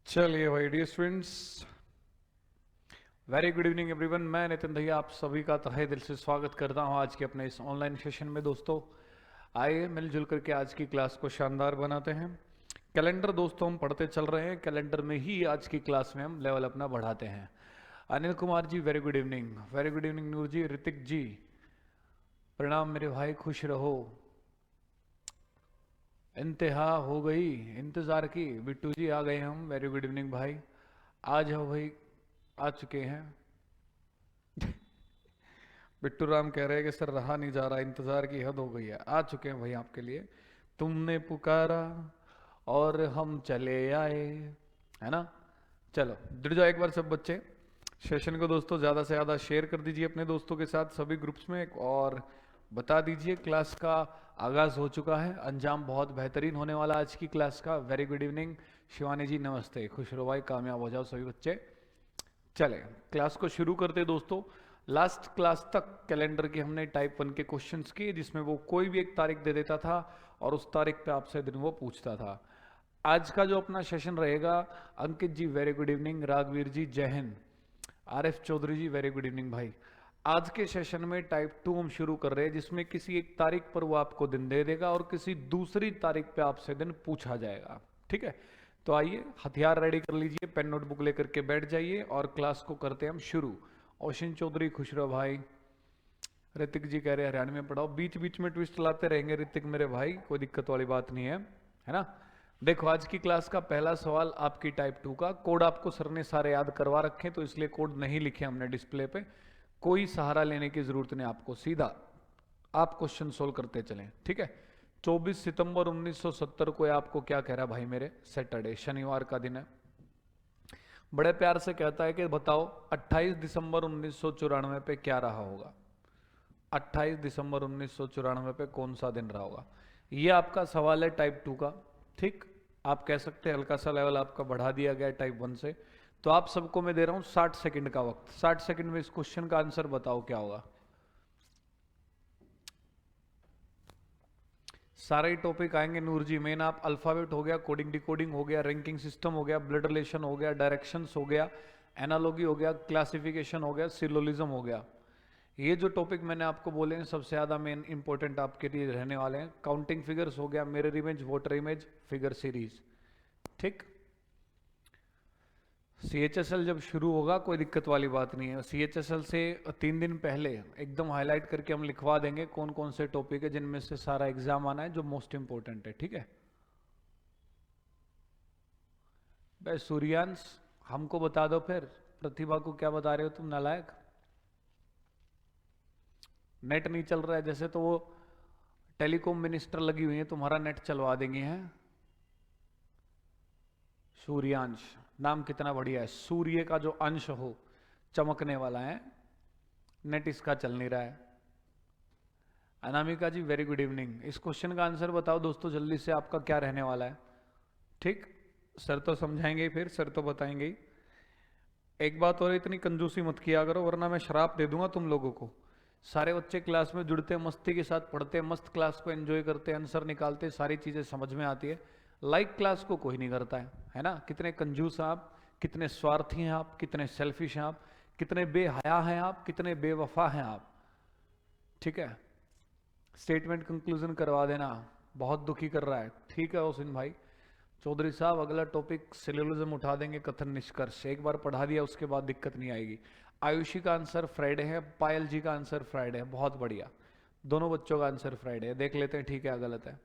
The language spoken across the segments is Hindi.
चलिए भाई dear students, very good evening everyone. मैं नितिन भैया आप सभी का तहे दिल से स्वागत करता हूं आज के अपने इस ऑनलाइन सेशन में। दोस्तों आइए मिलजुल करके आज की क्लास को शानदार बनाते हैं। कैलेंडर दोस्तों हम पढ़ते चल रहे हैं, कैलेंडर में ही आज की क्लास में हम लेवल अपना बढ़ाते हैं। Anil Kumar ji very good evening, very good evening Noor ji, Hrithik ji प्रणाम मेरे भाई, खुश रहो। इंतहा हो गई इंतजार की, बिट्टू जी आ गए हम, वेरी गुड इवनिंग भाई। आज हो भाई, आ चुके हैं। बिट्टू राम कह रहे हैं कि सर रहा नहीं जा रहा, इंतजार की हद हो गई है। आ चुके हैं भाई आपके लिए। तुमने पुकारा और हम चले आए, है ना। चलो जुड़ जाओ एक बार सब बच्चे। सेशन को दोस्तों ज़्यादा से ज़्यादा शेयर कर दीजिए अपने दोस्तों के साथ सभी ग्रुप्स में, और बता दीजिए क्लास का आगाज़ हो चुका है, अंजाम बहुत बेहतरीन होने वाला आज की क्लास का। वेरी गुड इवनिंग शिवानी जी, नमस्ते, खुश रहो भाई, कामयाब हो जाओ सभी बच्चे। चले क्लास को शुरू करते दोस्तों। लास्ट क्लास तक कैलेंडर के हमने टाइप 1 के क्वेश्चंस किए, जिसमें वो कोई भी एक तारीख दे देता था और उस तारीख पे आपसे दिन वो पूछता था। आज का जो अपना सेशन रहेगा, अंकित जी वेरी गुड इवनिंग, राघवीर जी जय हिंद, आरिफ चौधरी जी वेरी गुड इवनिंग भाई। आज के सेशन में टाइप 2 हम शुरू कर रहे हैं, जिसमें किसी एक तारीख पर वो आपको दिन दे देगा और किसी दूसरी तारीख पे आपसे दिन पूछा जाएगा। ठीक है, तो आइए हथियार रेडी कर लीजिए, पेन नोटबुक लेकर के बैठ जाइए और क्लास को करते हैं हम शुरू। ओशिन चौधरी खुश रहो भाई। ऋतिक जी कह रहे हैं हरियाणा में पढ़ाओ, बीच बीच में ट्विस्ट लाते रहेंगे ऋतिक मेरे भाई, कोई दिक्कत वाली बात नहीं है ना। देखो आज की क्लास का पहला सवाल आपकी टाइप 2 का। कोड आपको सर ने सारे याद करवा रखे, तो इसलिए कोड नहीं लिखे हमने डिस्प्ले पे। कोई सहारा लेने की जरूरत नहीं आपको, सीधा आप क्वेश्चन सोल्व करते चलें। ठीक है, 24 सितंबर 1970 को आपको क्या कह रहा है भाई मेरे, सैटरडे शनिवार का दिन है। बड़े प्यार से कहता है कि बताओ 28 दिसंबर 1994 पे क्या रहा होगा। 28 दिसंबर 1994 पे कौन सा दिन रहा होगा, ये आपका सवाल है टाइप 2 का। ठीक, आप कह सकते हैं हल्का सा लेवल आपका बढ़ा दिया गया टाइप 1 से। तो आप सबको मैं दे रहा हूं 60 सेकंड का वक्त, 60 सेकंड में इस क्वेश्चन का आंसर बताओ क्या होगा। सारे ही टॉपिक आएंगे नूर जी। मेन आप अल्फाबेट हो गया, कोडिंग डिकोडिंग हो गया, रैंकिंग सिस्टम हो गया, ब्लड रिलेशन हो गया, डायरेक्शंस हो गया, एनालॉगी हो गया, क्लासिफिकेशन हो गया, सिलोलिज्म हो गया। ये जो टॉपिक मैंने आपको बोले हैं सबसे ज़्यादा मेन इंपॉर्टेंट आपके लिए रहने वाले हैं। काउंटिंग फिगर्स हो गया, mirror image, voter image, figure series. ठीक, CHSL जब शुरू होगा कोई दिक्कत वाली बात नहीं है। CHSL से 3 दिन पहले एकदम हाईलाइट करके हम लिखवा देंगे कौन कौन से टॉपिक है जिनमें से सारा एग्जाम आना है, जो मोस्ट इंपॉर्टेंट है। ठीक है भाई। सूर्यांश हमको बता दो फिर, प्रतिभा को क्या बता रहे हो तुम नालायक। नेट नहीं चल रहा है जैसे, तो वो टेलीकॉम मिनिस्टर लगी हुई है, तुम्हारा नेट चलवा देंगे हैं। सूर्यांश नाम कितना बढ़िया है, सूर्य का जो अंश हो चमकने वाला है, नेट इसका चल नहीं रहा है। अनामिका जी वेरी गुड इवनिंग। इस क्वेश्चन का आंसर बताओ दोस्तों जल्दी से, आपका क्या रहने वाला है। ठीक, सर तो समझाएंगे ही, फिर सर तो बताएंगे ही। एक बात और, इतनी कंजूसी मत किया करो वरना मैं शराप दे दूंगा तुम लोगों को। सारे बच्चे क्लास में जुड़ते हैं, मस्ती के साथ पढ़ते हैं, मस्त क्लास को एंजॉय करते हैं, आंसर निकालते हैं, सारी चीज़ें समझ में आती है। लाइक क्लास को कोई नहीं करता है ना। कितने कंजूस हैं आप, कितने स्वार्थी हैं आप, कितने सेल्फिश हैं आप, कितने बेहया हैं आप, कितने बेवफा हैं आप। ठीक है, स्टेटमेंट कंक्लूजन करवा देना, बहुत दुखी कर रहा है। ठीक है ओसिन भाई। चौधरी साहब अगला टॉपिक सिलोजिज्म उठा देंगे, कथन निष्कर्ष एक बार पढ़ा दिया उसके बाद दिक्कत नहीं आएगी। आयुषी का आंसर फ्राइडे है, पायल जी का आंसर फ्राइडे है, बहुत बढ़िया। दोनों बच्चों का आंसर फ्राइडे है, देख लेते हैं ठीक है गलत है।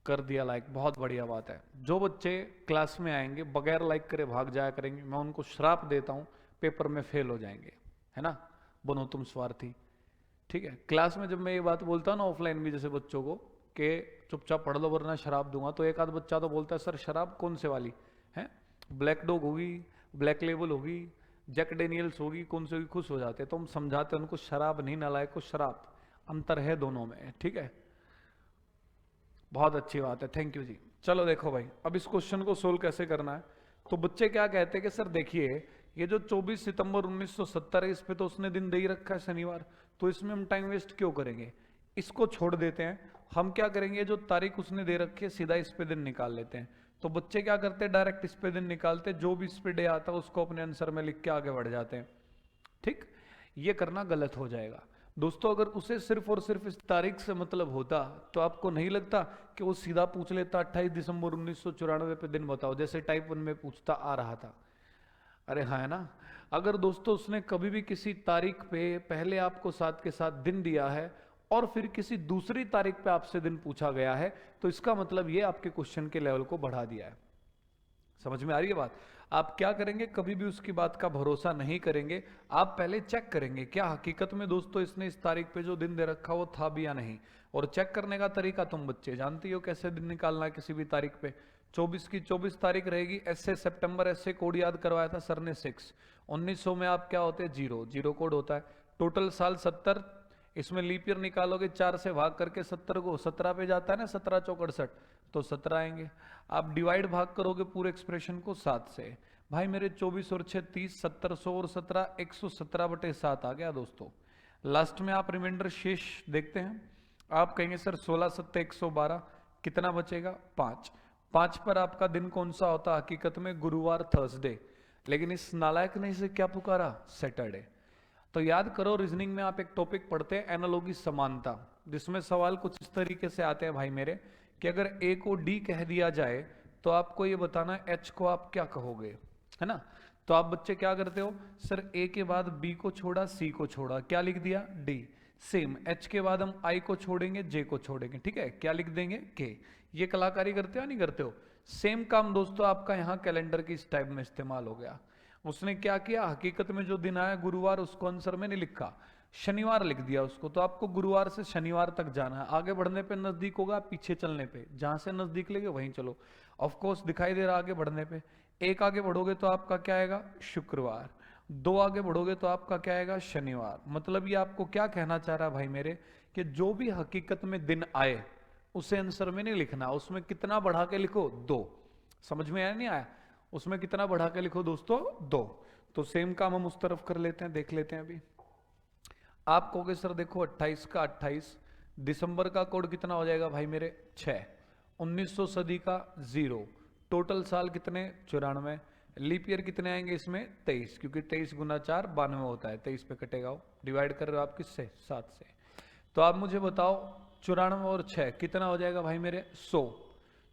कर दिया लाइक, बहुत बढ़िया बात है। जो बच्चे क्लास में आएंगे बगैर लाइक करे भाग जाया करेंगे, मैं उनको श्राप देता हूं, पेपर में फेल हो जाएंगे, है ना। बनो तुम स्वार्थी। ठीक है, क्लास में जब मैं ये बात बोलता हूँ ना ऑफलाइन भी जैसे बच्चों को कि चुपचाप पढ़ लो वरना शराब दूंगा, तो एक आध बच्चा तो बोलता है सर शराब कौन से वाली है, ब्लैक डॉग होगी, ब्लैक लेबल होगी, जैक डेनियल्स होगी, कौन से होगी, खुश हो जाते हैं। तो हम समझाते हैं उनको शराब नहीं, नालायक को शराब, अंतर है दोनों में। ठीक है, बहुत अच्छी बात है, थैंक यू जी। चलो देखो भाई, अब इस क्वेश्चन को सोल्व कैसे करना है। तो बच्चे क्या कहते हैं कि सर देखिए ये जो 24 सितंबर 1970 है, इस पे तो उसने दिन दे ही रखा है शनिवार, तो इसमें हम टाइम वेस्ट क्यों करेंगे, इसको छोड़ देते हैं। हम क्या करेंगे, जो तारीख उसने दे रखी है सीधा इस पे दिन निकाल लेते हैं। तो बच्चे क्या करते हैं, डायरेक्ट इस पे दिन निकालते, जो भी इस पे डे आता है उसको अपने आंसर में लिख के आगे बढ़ जाते हैं। ठीक, ये करना गलत हो जाएगा दोस्तों। अगर उसे सिर्फ और सिर्फ इस तारीख से मतलब होता तो आपको नहीं लगता कि वो सीधा पूछ लेता 28 दिसंबर 1994 पे दिन बताओ, जैसे टाइप 1 में पूछता आ रहा था। अरे हाँ, है ना। अगर दोस्तों उसने कभी भी किसी तारीख पे पहले आपको साथ के साथ दिन दिया है और फिर किसी दूसरी तारीख पे आपसे दिन पूछा गया है, तो इसका मतलब ये आपके क्वेश्चन के लेवल को बढ़ा दिया है। समझ में आ रही है बात। आप क्या करेंगे, कभी भी उसकी बात का भरोसा नहीं करेंगे, आप पहले चेक करेंगे क्या हकीकत में दोस्तों इसने इस तारीख पे जो दिन दे रखा वो था भी या नहीं। और चेक करने का तरीका तुम बच्चे जानती हो कैसे दिन निकालना है किसी भी तारीख पे। 24 की 24 तारीख रहेगी, ऐसे सितंबर ऐसे कोड याद करवाया था सर ने 6। 1900 में आप क्या होते हैं, जीरो, जीरो कोड होता है। टोटल साल 70, इसमें लीप ईयर निकालोगे 4 से भाग करके 70 को 17 पे जाता है ना, 17 चौक 68, तो 17 आएंगे। आप डिवाइड भाग करोगे पूरे एक्सप्रेशन को 7 से, भाई मेरे 24 और 6 30, 70 100 और 17 117/7 आ गया दोस्तों। लास्ट में आप रिमाइंडर शेष देखते हैं, आप कहेंगे सर 16 7 112, कितना बचेगा 5। 5 पर आपका दिन कौन सा होता हकीकत में, गुरुवार, थर्सडे। लेकिन इस नालायक ने इसे क्या पुकारा, सैटरडे। तो याद करो, रीजनिंग में आप एक टॉपिक पढ़ते हैं एनालॉगी, समानता, जिसमें सवाल कुछ इस तरीके से आते हैं भाई मेरे कि अगर ए को डी कह दिया जाए तो आपको ये बताना एच को आप क्या कहोगे, है ना। तो आप बच्चे क्या करते हो, सर ए के बाद बी को छोड़ा, सी को छोड़ा, क्या लिख दिया, डी। सेम एच के बाद हम आई को छोड़ेंगे, जे को छोड़ेंगे, ठीक है, क्या लिख देंगे, के। ये कलाकारी करते हो नहीं करते हो। सेम काम दोस्तों आपका यहाँ कैलेंडर की इस टाइप में इस्तेमाल हो गया। उसने क्या किया, हकीकत में जो दिन आया गुरुवार, उसको आंसर में नहीं लिखा, शनिवार लिख दिया उसको। तो आपको गुरुवार से शनिवार तक जाना है, आगे बढ़ने पे नजदीक होगा, पीछे चलने पे जहां से नजदीक लगे वहीं चलो। ऑफ कोर्स दिखाई दे रहा आगे बढ़ने पे, एक आगे बढ़ोगे तो आपका क्या आएगा, शुक्रवार। 2 आगे बढ़ोगे तो आपका क्या आएगा, शनिवार। मतलब ये आपको क्या कहना चाह रहा है भाई मेरे, कि जो भी हकीकत में दिन आए उसे आंसर में नहीं लिखना, उसमें कितना बढ़ा के लिखो, 2। समझ में आया नहीं आया, उसमें कितना बढ़ा के लिखो दोस्तों, 2। तो सेम काम हम उस तरफ कर लेते हैं, देख लेते हैं अभी। आप कहोगे सर देखो 28 का 28, दिसंबर का कोड कितना हो जाएगा भाई मेरे, 6। 1900 सदी का 0, टोटल साल कितने, 94। लीप ईयर कितने आएंगे इसमें, 23, क्योंकि 23 गुना 4 92 होता है, 23 पे कटेगा वो। डिवाइड कर रहे हो आप किससे, 7 से। तो आप मुझे बताओ 94 और 6 कितना हो जाएगा भाई मेरे, 100।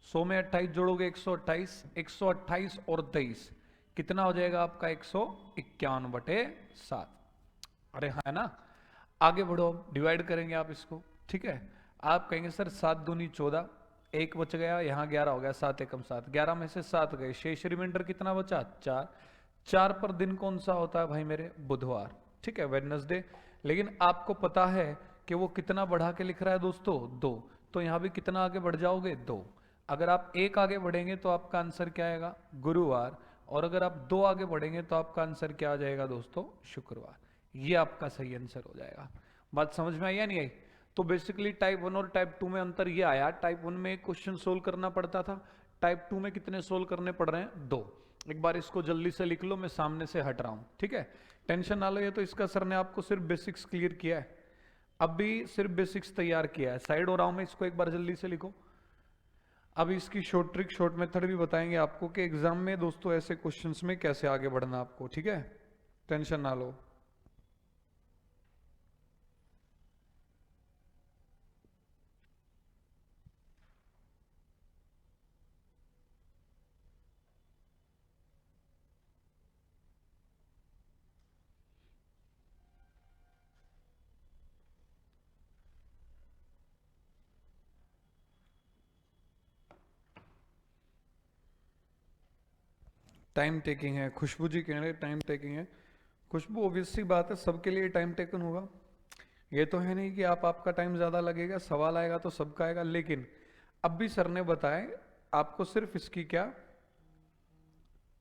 100 में 28 जोड़ोगे 128, 128 और 23 कितना हो जाएगा आपका, 151/7। अरे हाँ, है ना। आगे बढ़ो, डिवाइड करेंगे आप इसको, ठीक है। आप कहेंगे सर 7 दूनी 14, एक बच गया, यहाँ 11 हो गया, 7 एकम 7, 11 में से 7 गए, शेष रिमाइंडर कितना बचा, 4। 4 पर दिन कौन सा होता है भाई मेरे, बुधवार, ठीक है, वेडनेसडे। लेकिन आपको पता है कि वो कितना बढ़ा के लिख रहा है दोस्तों, 2। तो यहाँ भी कितना आगे बढ़ जाओगे, 2। अगर आप एक आगे बढ़ेंगे तो आपका आंसर क्या आएगा, गुरुवार। और अगर आप 2 आगे बढ़ेंगे तो आपका आंसर क्या आ जाएगा दोस्तों, शुक्रवार। ये आपका सही आंसर हो जाएगा। बात समझ में आई या नहीं आई। तो बेसिकली टाइप 1 और टाइप 2 में अंतर ये आया, टाइप 1 में क्वेश्चन सोल्व करना पड़ता था, टाइप 2 में कितने सोल्व करने पड़ रहे हैं, 2। एक बार इसको जल्दी से लिख लो, मैं सामने से हट रहा हूं, ठीक है, टेंशन ना लो। ये तो इसका सर ने आपको सिर्फ बेसिक्स क्लियर किया है, अब भी सिर्फ बेसिक्स तैयार किया है, साइड हो रहा हूं मैं, इसको एक बार जल्दी से लिखो। अब इसकी शॉर्ट ट्रिक, शॉर्ट मेथड भी बताएंगे आपको कि एग्जाम में दोस्तों ऐसे क्वेश्चंस में कैसे आगे बढ़ना आपको, ठीक है, टेंशन ना लो। टाइम टेकिंग है, खुशबू जी कह रहे टाइम टेकिंग है। खुशबू ऑब्वियस सी बात है, सबके लिए टाइम टेकन होगा। ये तो है नहीं कि आपका टाइम ज़्यादा लगेगा, सवाल आएगा तो सबका आएगा। लेकिन अब भी सर ने बताए आपको सिर्फ इसकी क्या,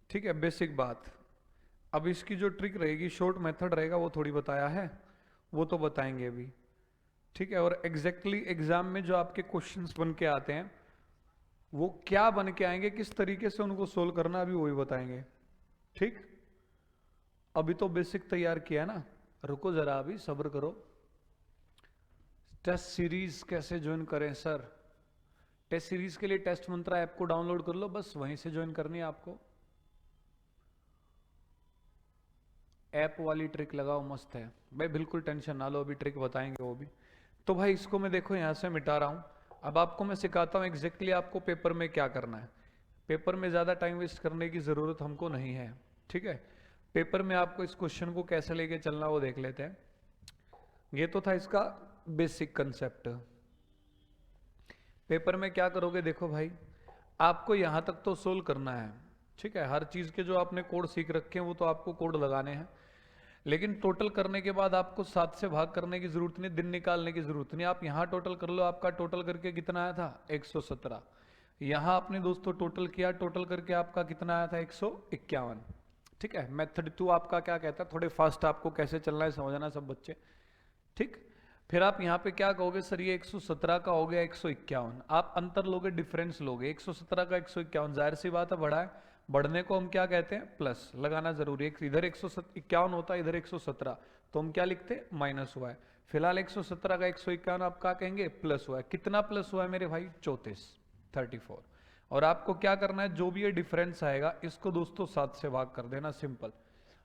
ठीक है, बेसिक बात। अब इसकी जो ट्रिक रहेगी, शॉर्ट मेथड रहेगा, वो थोड़ी बताया है, वो तो बताएंगे अभी, ठीक है। और एग्जैक्टली एग्जाम में जो आपके क्वेश्चंस बन के आते हैं वो क्या बन के आएंगे, किस तरीके से उनको सोल्व करना, अभी वही बताएंगे, ठीक। अभी तो बेसिक तैयार किया है ना, रुको जरा, अभी सब्र करो। टेस्ट सीरीज कैसे ज्वाइन करें सर, टेस्ट सीरीज के लिए टेस्ट मंत्रा ऐप को डाउनलोड कर लो, बस वहीं से ज्वाइन करनी है आपको। ऐप वाली ट्रिक लगाओ, मस्त है भाई, बिल्कुल टेंशन ना लो, अभी ट्रिक बताएंगे वो भी। तो भाई इसको मैं देखो यहाँ से मिटा रहा हूँ। अब आपको मैं सिखाता हूँ एग्जैक्टली आपको पेपर में क्या करना है। पेपर में ज़्यादा टाइम वेस्ट करने की ज़रूरत हमको नहीं है, ठीक है। पेपर में आपको इस क्वेश्चन को कैसे लेके चलना वो देख लेते हैं। ये तो था इसका बेसिक कंसेप्ट। पेपर में क्या करोगे देखो भाई, आपको यहां तक तो सोल्व करना है, ठीक है। हर चीज के जो आपने कोड सीख रखे हैं वो तो आपको कोड लगाने हैं, लेकिन टोटल करने के बाद आपको 7 से भाग करने की जरूरत नहीं, दिन निकालने की जरूरत नहीं। आप यहाँ टोटल कर लो, आपका टोटल करके कितना आया था 117। यहाँ आपने दोस्तों टोटल किया, टोटल करके आपका कितना आया था 151, ठीक है। मेथड 2 आपका क्या कहता है, थोड़े फास्ट आपको कैसे चलना है समझना सब बच्चे, ठीक। फिर आप यहाँ पे क्या कहोगे, सर ये 117 का हो गया 151, आप अंतर लोगे, डिफरेंस लोगे। 117 का 151, जाहिर सी बात है बड़ा है, बढ़ने को हम क्या कहते हैं, प्लस लगाना जरूरी है। इधर 151 होता है, इधर 117, तो हम क्या लिखते हैं, माइनस हुआ है। फिलहाल 117 का 151 आप क्या कहेंगे, प्लस हुआ है। कितना प्लस हुआ है मेरे भाई, 34। और आपको क्या करना है, जो भी ये डिफरेंस आएगा इसको दोस्तों 7 से भाग कर देना, सिंपल।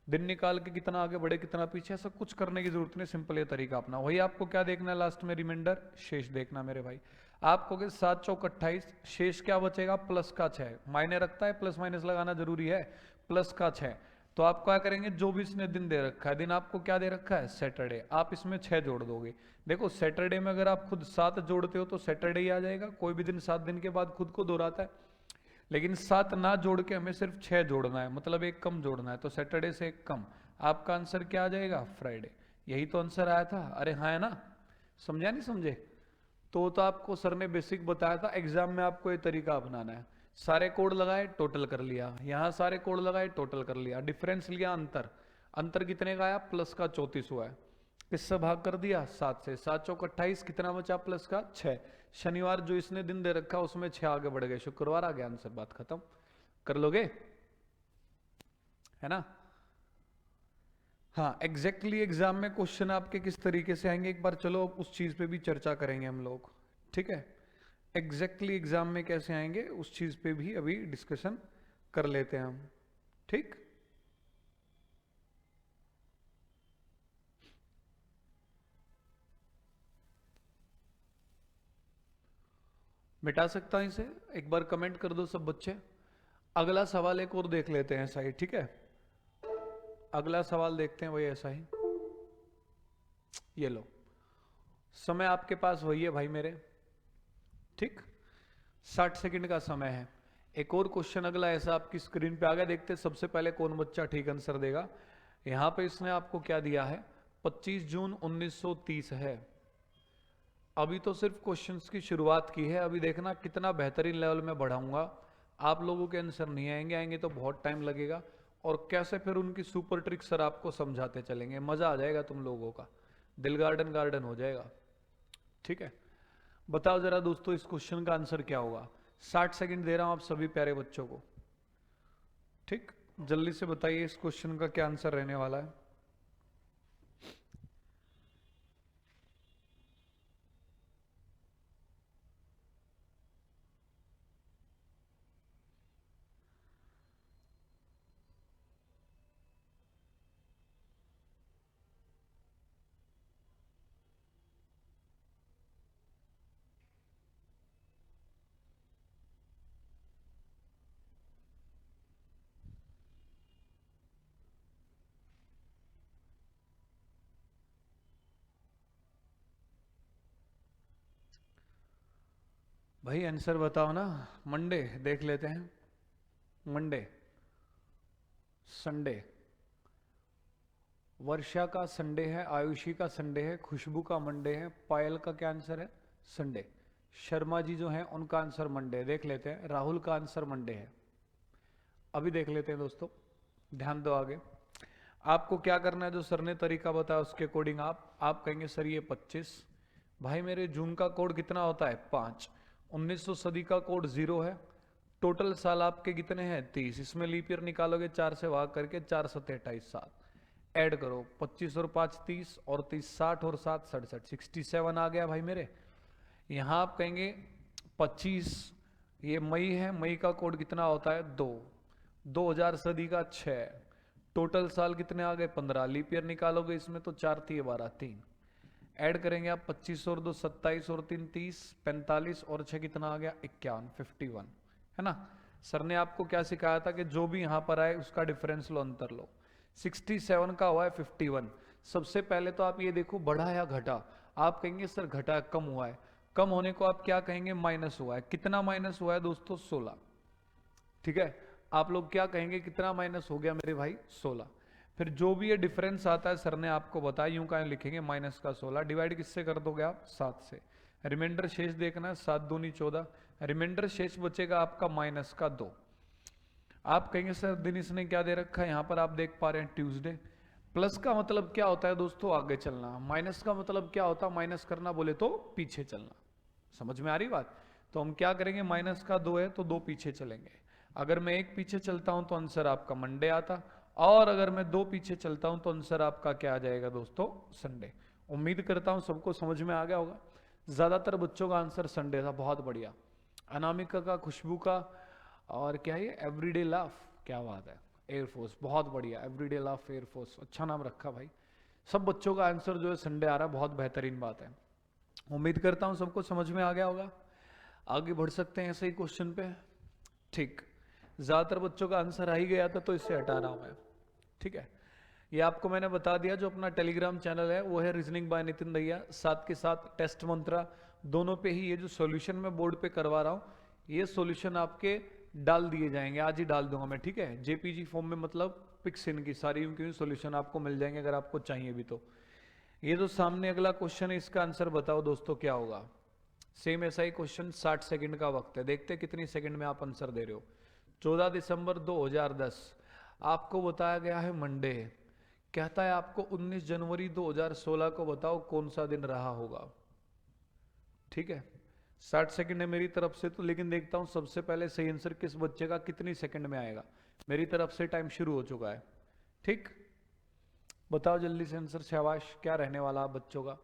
दिन निकाल के कितना आगे बढ़े कितना पीछे, ऐसा कुछ करने की जरूरत नहीं, सिंपल ये तरीका अपना। वही आपको क्या देखना है लास्ट में, रिमाइंडर, शेष देखना मेरे भाई। आप कहोगे 7 चौक 28, शेष क्या बचेगा, प्लस का 6, मायने रखता है, प्लस माइनस लगाना जरूरी है, प्लस का 6। तो आप क्या करेंगे, जो भी इसने दिन दे रखा है, दिन आपको क्या दे रखा है, सैटरडे, आप इसमें 6 जोड़ दोगे। देखो सैटरडे में अगर आप खुद 7 जोड़ते हो तो सैटरडे ही आ जाएगा, कोई भी दिन 7 दिन के बाद खुद को दोहराता है। लेकिन 7 ना जोड़ के हमें सिर्फ 6 जोड़ना है, मतलब एक कम जोड़ना है, तो सैटरडे से एक कम। आपका आंसर क्या आ जाएगा, फ्राइडे। यही तो आंसर आया था, अरे हाँ है ना, समझा नहीं समझे। तो आपको सर ने बेसिक बताया था, एग्जाम में आपको ये तरीका अपनाना है। सारे कोड लगाए, टोटल कर लिया, यहाँ सारे कोड लगाए, टोटल कर लिया, डिफरेंस लिया, अंतर, अंतर कितने का आया, प्लस का 34 हुआ है। किससे भाग कर दिया, 7 से, 7 चौक 28, कितना बचा, प्लस का 6। शनिवार जो इसने दिन दे रखा उसमें 6 आगे बढ़ गए, शुक्रवार आ गया आंसर, बात खत्म। कर लोगे, है ना। हाँ एग्जैक्टली एग्जाम में क्वेश्चन आपके किस तरीके से आएंगे, एक बार चलो उस चीज पे भी चर्चा करेंगे हम लोग, ठीक है। एग्जैक्टली एग्जाम में कैसे आएंगे उस चीज पे भी अभी डिस्कशन कर लेते हैं हम, ठीक। मिटा सकता हूं इसे, एक बार कमेंट कर दो सब बच्चे। अगला सवाल एक और देख लेते हैं, ऐसा ही, ठीक है। अगला सवाल देखते हैं वही ऐसा ही, ये लो, समय आपके पास वही है भाई मेरे, ठीक। 60 सेकंड का समय है। एक और क्वेश्चन अगला ऐसा आपकी स्क्रीन पे आ गया, देखते हैं सबसे पहले कौन बच्चा ठीक आंसर देगा। यहां पे इसने आपको क्या दिया है, 25 जून 1930 है। अभी तो सिर्फ क्वेश्चंस की शुरुआत की है, अभी देखना कितना बेहतरीन लेवल में बढ़ाऊंगा। आप लोगों के आंसर नहीं आएंगे, आएंगे तो बहुत टाइम लगेगा, और कैसे फिर उनकी सुपर ट्रिक सर आपको समझाते चलेंगे, मजा आ जाएगा तुम लोगों का, दिल गार्डन गार्डन हो जाएगा, ठीक है। बताओ जरा दोस्तों इस क्वेश्चन का आंसर क्या होगा। 60 सेकंड दे रहा हूं आप सभी प्यारे बच्चों को, ठीक। जल्दी से बताइए इस क्वेश्चन का क्या आंसर रहने वाला है। भाई आंसर बताओ ना, मंडे देख लेते हैं, मंडे, संडे, वर्षा का संडे है, आयुषी का संडे है, खुशबू का मंडे है, पायल का क्या आंसर है, संडे। शर्मा जी जो हैं उनका आंसर मंडे, देख लेते हैं। राहुल का आंसर मंडे है, अभी देख लेते हैं दोस्तों, ध्यान दो आगे। आपको क्या करना है, जो सर ने तरीका बताया उसके अकॉर्डिंग आप कहेंगे सर ये 25, भाई मेरे जून का कोड कितना होता है 5, 1900 सदी का कोड 0 है, टोटल साल आपके कितने हैं 30, इसमें लीप ईयर निकालोगे 4 से भाग करके, 4 7 28 7, ऐड करो 25 और 5 30 और 30 60 और 7 67, 67 आ गया भाई मेरे। यहां आप कहेंगे 25, ये मई है, मई का कोड कितना होता है 2, 2000 सदी का 6, टोटल साल कितने आ गए 15, लीप ईयर निकालोगे इसमें तो 4 थी 12 3, ऐड करेंगे आप 25 और 2 27 और 3 30, 45 और 6 कितना आ गया 51, 51 है ना। सर ने आपको क्या सिखाया था कि जो भी यहां पर आए उसका डिफरेंस लो, अंतर लो। 67 का हुआ है 51। सबसे पहले तो आप ये देखो बढ़ा या घटा, आप कहेंगे सर घटा कम हुआ है, कम होने को आप क्या कहेंगे माइनस हुआ है। कितना माइनस हुआ है दोस्तों 16, ठीक है। आप लोग क्या कहेंगे कितना माइनस हो गया मेरे भाई 16। फिर जो भी ये डिफरेंस आता है सर ने आपको बताया, यूं कहें लिखेंगे माइनस का 16 डिवाइड किससे कर दोगे आप 7 से, रिमाइंडर शेष देखना है 7 दूनी 14, रिमाइंडर शेष बचेगा आपका माइनस का 2। आप कहेंगे सर दिनेश ने क्या दे रखा है, यहाँ पर आप देख पा रहे हैं ट्यूसडे। प्लस का मतलब क्या होता है दोस्तों आगे चलना, माइनस का मतलब क्या होता है माइनस करना बोले तो पीछे चलना। समझ में आ रही बात। तो हम क्या करेंगे, माइनस का 2 है तो 2 पीछे चलेंगे। अगर मैं 1 पीछे चलता हूं तो आंसर आपका मंडे आता, और अगर मैं 2 पीछे चलता हूं तो आंसर आपका क्या आ जाएगा दोस्तों संडे। उम्मीद करता हूं सबको समझ में आ गया होगा। ज्यादातर बच्चों का आंसर संडे था, बहुत बढ़िया। अनामिका का, खुशबू का, और क्या है एवरीडे लाफ, क्या बात है, एयरफोर्स, बहुत बढ़िया, एवरीडे लाफ एयरफोर्स, अच्छा नाम रखा भाई। सब बच्चों का आंसर जो है संडे आ रहा है, बहुत बेहतरीन बात है। उम्मीद करता हूं सबको समझ में आ गया होगा। आगे बढ़ सकते हैं ऐसे ही क्वेश्चन पे। ठीक, ज्यादातर बच्चों का आंसर आ ही गया था तो इससे हटा रहा हूं मैं, ठीक है। ये आपको मैंने बता दिया, जो अपना टेलीग्राम चैनल है वो है रीजनिंग बाय नितिन दैया, साथ के साथ टेस्ट मंत्रा, दोनों पे ही ये जो सॉल्यूशन मैं बोर्ड पे करवा रहा हूँ, ये सॉल्यूशन आपके डाल दिए जाएंगे, आज ही डाल दूंगा मैं, ठीक है। जेपीजी फॉर्म में, मतलब पिक्स इनकी सारी उनकी सॉल्यूशन आपको मिल जाएंगे अगर आपको चाहिए भी तो। ये जो सामने अगला क्वेश्चन है इसका आंसर बताओ दोस्तों क्या होगा। सेम ऐसा ही क्वेश्चन, 60 सेकंड का वक्त है, देखते हैं कितनी सेकंड में आप आंसर दे रहे हो। 14 दिसंबर 2010, आपको बताया गया है मंडे, कहता है आपको 19 जनवरी 2016 को बताओ कौन सा दिन रहा होगा, ठीक है। 60 सेकंड है मेरी तरफ से तो, लेकिन देखता हूं सबसे पहले सही आंसर किस बच्चे का कितनी सेकंड में आएगा। मेरी तरफ से टाइम शुरू हो चुका है, ठीक। बताओ जल्दी से आंसर, शाबाश, क्या रहने वाला आप बच्चों का।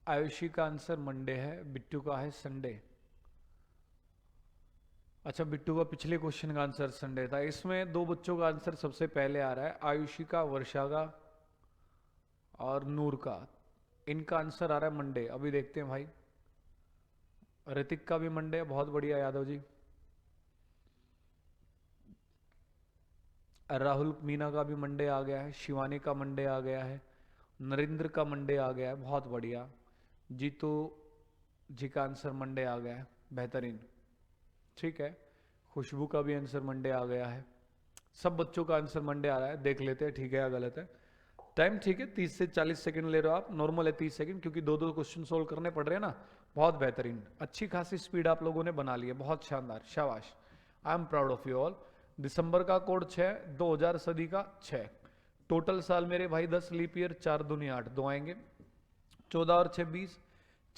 आयुषी का आंसर मंडे है, बिट्टू का है संडे। अच्छा, बिट्टू का पिछले क्वेश्चन का आंसर संडे था। इसमें दो बच्चों का आंसर सबसे पहले आ रहा है, आयुषी का, वर्षा का और नूर का। इनका आंसर आ रहा है मंडे, अभी देखते हैं भाई। ऋतिक का भी मंडे है, बहुत बढ़िया यादव जी। राहुल मीना का भी मंडे आ गया है, शिवानी का मंडे आ गया है, नरेंद्र का मंडे आ गया है, बहुत बढ़िया। जीतू जी का आंसर मंडे आ गया है, बेहतरीन, ठीक है। खुशबू का भी आंसर मंडे आ गया है। सब बच्चों का आंसर मंडे आ रहा है, देख लेते हैं ठीक है या गलत है। टाइम ठीक है, 30 से 40 सेकंड ले रहे हो आप, नॉर्मल है 30 सेकंड, क्योंकि दो दो क्वेश्चन सोल्व करने पड़ रहे हैं ना। बहुत बेहतरीन, अच्छी खासी स्पीड आप लोगों ने बना ली है, बहुत शानदार, शाबाश, I am proud of you all. दिसंबर का कोड 6, 2000 सदी का 6, टोटल साल मेरे भाई 10, लीप ईयर 4 दूनी 8, दो आएंगे। 14 और 6 20,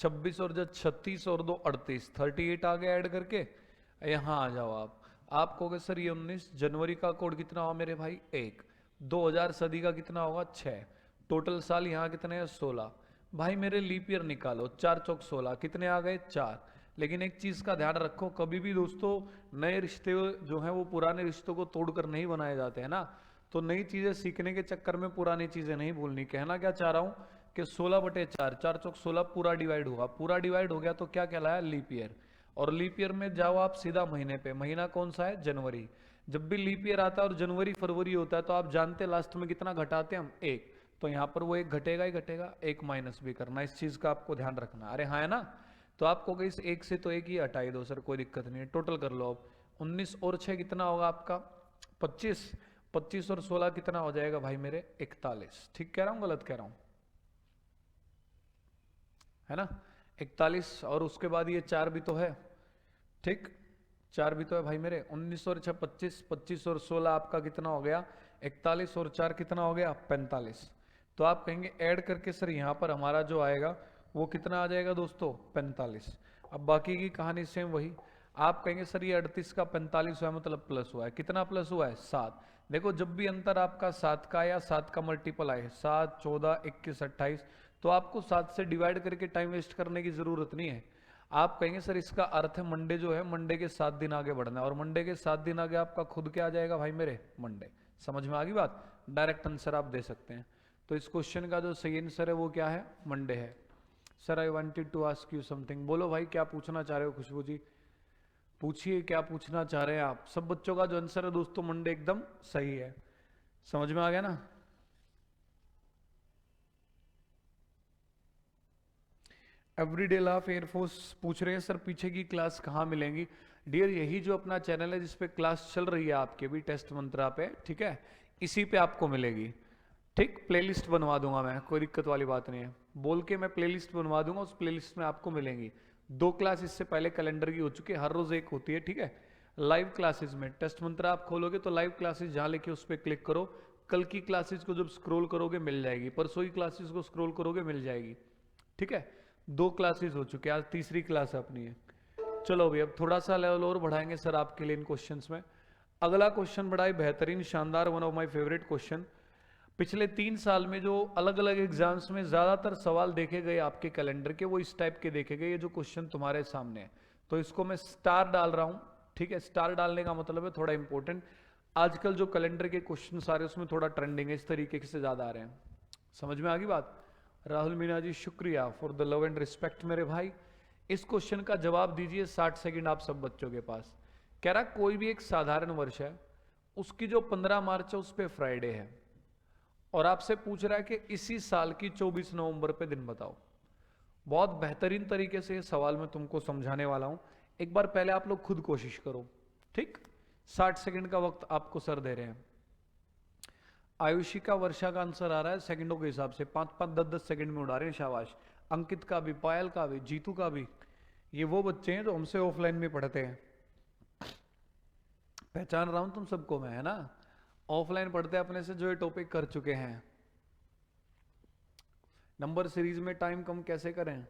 26 और 36 और 2 38, 38 आ गया ऐड करके। यहाँ आ जाओ आप कहोगे सर ये 19 जनवरी का कोड कितना हुआ मेरे भाई 1, 2000 सदी का कितना होगा 6, टोटल साल यहाँ कितने हैं 16। भाई मेरे लीप ईयर निकालो, 4 चौक 16, कितने आ गए 4। लेकिन एक चीज का ध्यान रखो, कभी भी दोस्तों नए रिश्ते जो हैं वो पुराने रिश्तों को तोड़कर नहीं बनाए जाते हैं ना। तो नई चीजें सीखने के चक्कर में पुरानी चीजें नहीं भूलनी। कहना क्या चाह रहा हूं कि 16/4, 4 चौक 16 पूरा डिवाइड हुआ, पूरा डिवाइड हो गया तो क्या कहलाया लीप ईयर। और लीप ईयर में जाओ आप सीधा महीने पे, महीना कौन सा है जनवरी। जब भी लीप ईयर आता है और जनवरी फरवरी होता है तो आप जानते हैं लास्ट में कितना घटाते हैं हम 1, तो यहाँ पर वो 1 घटेगा ही घटेगा, 1 माइनस भी करना, इस चीज का आपको ध्यान रखना। अरे हाँ है ना। तो आपको कहीं इस 1 से तो 1 ही हटाई दो सर, कोई दिक्कत नहीं है, टोटल कर लो अब। 19 और 6 कितना होगा आपका 25, 25 और 16 कितना हो जाएगा भाई मेरे 41। ठीक कह रहा हूँ गलत कह रहा हूँ, है ना 41। और उसके बाद ये 4 भी तो है, ठीक 4 भी तो है भाई मेरे। 19 और 6 25, 25 और 16 आपका कितना हो गया 41, और 4 कितना हो गया 45। तो आप कहेंगे ऐड करके सर यहाँ पर हमारा जो आएगा वो कितना आ जाएगा दोस्तों 45। अब बाकी की कहानी सेम वही, आप कहेंगे सर ये 38 का 45 हुआ है मतलब प्लस हुआ है, कितना प्लस हुआ है 7। देखो जब भी अंतर आपका 7 का या 7 का मल्टीपल आए, 7, 14, 21, 28, तो आपको 7 से डिवाइड करके टाइम वेस्ट करने की जरूरत नहीं है। आप कहेंगे सर इसका अर्थ है मंडे जो है, मंडे के 7 दिन आगे बढ़ना है, और मंडे के 7 दिन आगे आपका खुद क्या आ जाएगा भाई मेरे, मंडे। समझ में आ गई बात? डायरेक्ट आंसर आप दे सकते हैं। तो इस क्वेश्चन का जो सही आंसर है वो क्या है, मंडे है। Sir I wanted to ask you something. बोलो भाई क्या पूछना चाह रहे हो खुशबू जी, पूछिए क्या पूछना चाह रहे हैं आप। सब बच्चों का जो आंसर है दोस्तों मंडे एकदम सही है। समझ में आ गया ना? एवरीडे लाफ एयरफोर्स पूछ रहे हैं सर पीछे की क्लास कहाँ मिलेंगी। डियर यही जो अपना चैनल है जिसपे क्लास चल रही है आपके भी टेस्ट मंत्रा पे, ठीक है, इसी पे आपको मिलेगी। ठीक, प्लेलिस्ट बनवा दूंगा मैं, कोई दिक्कत वाली बात नहीं है। बोल के मैं प्लेलिस्ट बनवा दूंगा, उस प्लेलिस्ट में आपको मिलेंगी। 2 क्लास इससे पहले कैलेंडर की हो चुकी है, हर रोज एक होती है, ठीक है। लाइव क्लासेस में टेस्ट मंत्रा आप खोलोगे तो लाइव क्लासेस जहां लिखी उस पर क्लिक करो। कल की क्लासेस को जब स्क्रॉल करोगे मिल जाएगी, परसों की क्लासेस को स्क्रॉल करोगे मिल जाएगी, ठीक है। 2 क्लासेस हो चुके हैं, आज तीसरी क्लास अपनी है। चलो भाई अब थोड़ा सा लेवल और बढ़ाएंगे सर आपके लिए इन क्वेश्चंस में। अगला क्वेश्चन बड़ा ही बेहतरीन शानदार, one of my favourite question. पिछले 3 साल में जो अलग अलग एग्जाम्स में ज्यादातर सवाल देखे गए आपके कैलेंडर के, वो इस टाइप के देखे गए, ये जो क्वेश्चन तुम्हारे सामने है। तो इसको मैं स्टार डाल रहा हूं, ठीक है। स्टार डालने का मतलब है थोड़ा इंपॉर्टेंट। आजकल जो कैलेंडर के क्वेश्चन सारे उसमें थोड़ा ट्रेंडिंग है, इस तरीके से ज्यादा आ रहे हैं। समझ में आ गई बात? राहुल मीना जी शुक्रिया for the love and respect मेरे भाई। इस क्वेश्चन का जवाब दीजिए, 60 सेकंड आप सब बच्चों के पास। कह रहा कोई भी एक साधारण वर्ष है, उसकी जो 15 मार्च है उस पर फ्राइडे है, और आपसे पूछ रहा है कि इसी साल की 24 नवंबर पे दिन बताओ। बहुत बेहतरीन तरीके से ये सवाल मैं तुमको समझाने वाला हूं। एक बार पहले आप लोग खुद कोशिश करो, ठीक। 60 सेकंड का वक्त आपको सर दे रहे हैं। आयुषी का, वर्षा का आंसर आ रहा है सेकंडों के हिसाब से, 5-5, 10-10 सेकंड में उड़ा रहे हैं, शाबाश। अंकित का भी, पायल का भी, जीतू का भी। ये वो बच्चे हैं जो हमसे ऑफलाइन में पढ़ते हैं, पहचान रहा हूं तुम सबको मैं, है ना। ऑफलाइन पढ़ते हैं अपने से, जो ये टॉपिक कर चुके हैं। नंबर सीरीज में टाइम कम कैसे करें?